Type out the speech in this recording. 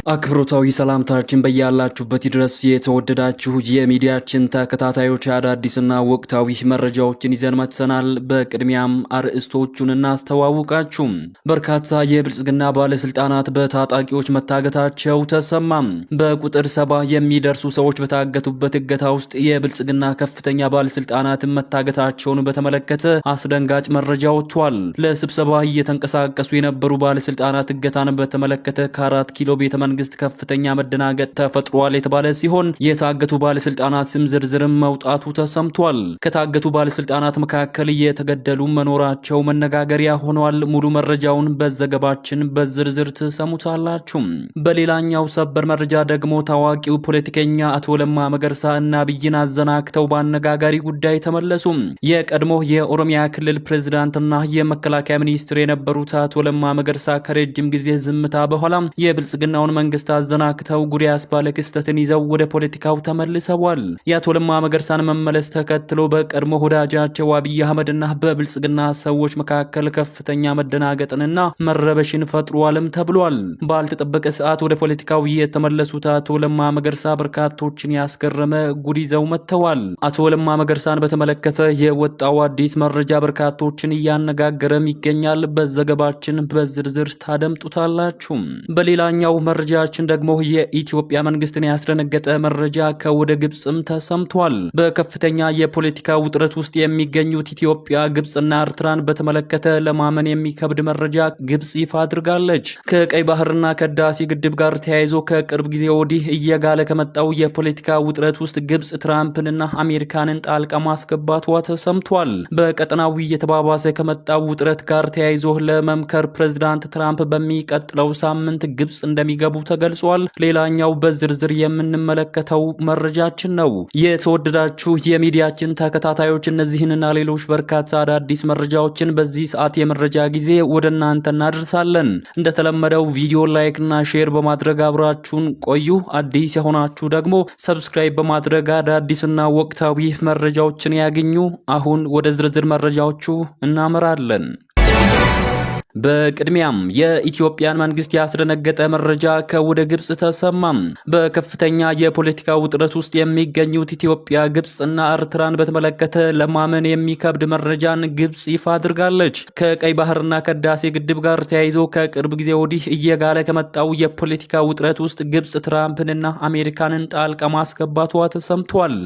አክብሮታዊ ሰላምታችን በያላችሁበት ድረስ የተወደዳችሁ የሚዲያችን ተከታታዮች አዳዲስና ወቅታዊ መረጃዎችን ይዘን መጥተናል። በቅድሚያም አርዕስቶቹን እናስተዋውቃችሁ። በርካታ የብልጽግና ባለስልጣናት በታጣቂዎች መታገታቸው ተሰማም። በቁጥር 70 የሚደርሱ ሰዎች በታገቱበት እገታ ውስጥ የብልጽግና ከፍተኛ ባለስልጣናት መታገታቸውን በተመለከተ አስደንጋጭ መረጃ ወጥቷል። ለስብሰባ እየተንቀሳቀሱ የነበሩ ባለስልጣናት እገታን በተመለከተ ከ4 ኪሎ ቤተ መንግስት ከፍተኛ መደናገጥ ተፈጥሯል የተባለ ሲሆን የታገቱ ባለስልጣናት ስም ዝርዝርም መውጣቱ ተሰምቷል። ከታገቱ ባለስልጣናት መካከል የተገደሉ መኖራቸው መነጋገሪያ ሆኗል። ሙሉ መረጃውን በዘገባችን በዝርዝር ተሰሙታላችሁ። በሌላኛው ሰበር መረጃ ደግሞ ታዋቂው ፖለቲከኛ አቶ ለማ መገርሳ እና አብይን አዘናግተው በአነጋጋሪ ጉዳይ ተመለሱ። የቀድሞ የኦሮሚያ ክልል ፕሬዝዳንትና የመከላከያ ሚኒስትር የነበሩት አቶ ለማ መገርሳ ከረጅም ጊዜ ዝምታ በኋላ የብልጽግናውን መንግስት አዘናግተው ጉድ ያስባለ ክስተትን ይዘው ወደ ፖለቲካው ተመልሰዋል። የአቶ ለማ መገርሳን መመለስ ተከትሎ በቀድሞ ወዳጃቸው አብይ አህመድና በብልጽግና ሰዎች መካከል ከፍተኛ መደናገጥንና መረበሽን ፈጥሯልም ተብሏል። ባልተጠበቀ ሰዓት ወደ ፖለቲካው የተመለሱት አቶ ለማ መገርሳ በርካቶችን ያስገረመ ጉድ ይዘው መጥተዋል። አቶ ለማ መገርሳን በተመለከተ የወጣው አዲስ መረጃ በርካቶችን እያነጋገረም ይገኛል። በዘገባችን በዝርዝር ታደምጡታላችሁ። በሌላኛው መረጃችን ደግሞ የኢትዮጵያ መንግስትን ያስደነገጠ መረጃ ከወደ ግብጽም ተሰምቷል። በከፍተኛ የፖለቲካ ውጥረት ውስጥ የሚገኙት ኢትዮጵያ፣ ግብጽና ኤርትራን በተመለከተ ለማመን የሚከብድ መረጃ ግብጽ ይፋ አድርጋለች። ከቀይ ባህርና ከህዳሴ ግድብ ጋር ተያይዞ ከቅርብ ጊዜ ወዲህ እየጋለ ከመጣው የፖለቲካ ውጥረት ውስጥ ግብጽ ትራምፕንና አሜሪካንን ጣልቃ ማስገባቷ ተሰምቷል። በቀጠናው እየተባባሰ ከመጣው ውጥረት ጋር ተያይዞ ለመምከር ፕሬዝዳንት ትራምፕ በሚቀጥለው ሳምንት ግብጽ እንደሚገቡ ተገልጿል። ሌላኛው በዝርዝር የምንመለከተው መረጃችን ነው። የተወደዳችሁ የሚዲያችን ተከታታዮች እነዚህንና ሌሎች በርካታ አዳዲስ መረጃዎችን በዚህ ሰዓት የመረጃ ጊዜ ወደ እናንተ እናደርሳለን። እንደተለመደው ቪዲዮ ላይክ እና ሼር በማድረግ አብራችሁን ቆዩ። አዲስ የሆናችሁ ደግሞ ሰብስክራይብ በማድረግ አዳዲስና ወቅታዊ መረጃዎችን ያገኙ። አሁን ወደ ዝርዝር መረጃዎቹ እናመራለን። በቅድሚያም የኢትዮጵያን መንግስት ያስደነገጠ መረጃ ከወደ ግብጽ ተሰማም። በከፍተኛ የፖለቲካ ውጥረት ውስጥ የሚገኙት ኢትዮጵያ፣ ግብጽና ኤርትራን በተመለከተ ለማመን የሚከብድ መረጃን ግብጽ ይፋ አድርጋለች። ከቀይ ባህርና ከህዳሴ ግድብ ጋር ተያይዞ ከቅርብ ጊዜ ወዲህ እየጋለ ከመጣው የፖለቲካ ውጥረት ውስጥ ግብጽ ትራምፕንና አሜሪካንን ጣልቃ ማስገባቷ ተሰምቷል።